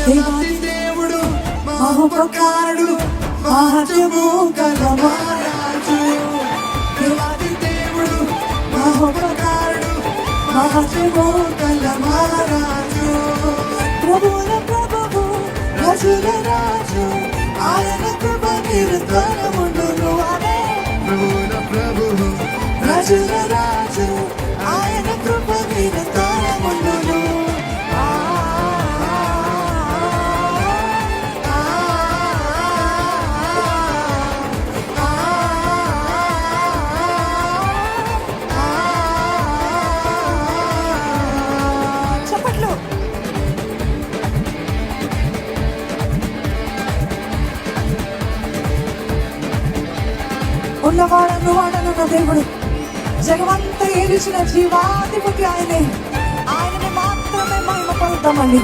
దేవాది దేవుడు మహోపకారుడు మహత్యము గల మహారాజు. దేవాది దేవుడు మహోపకారుడు మహత్యము గల మహారాజు. ప్రభువుల ప్రభువు రాజుల రాజు ఆయన కృప నిరంతరముండును. ప్రభువుల ప్రభువు రాజుల రాజు ఆయన కృప నిరంతరముండును. ఉన్నవాడను వాడనున్న దేవుడు, జగమంతా ఏలిచిన జీవాధిపతి ఆయనే. ఆయనని మాత్రమే మహిమ పలుకుతామండి.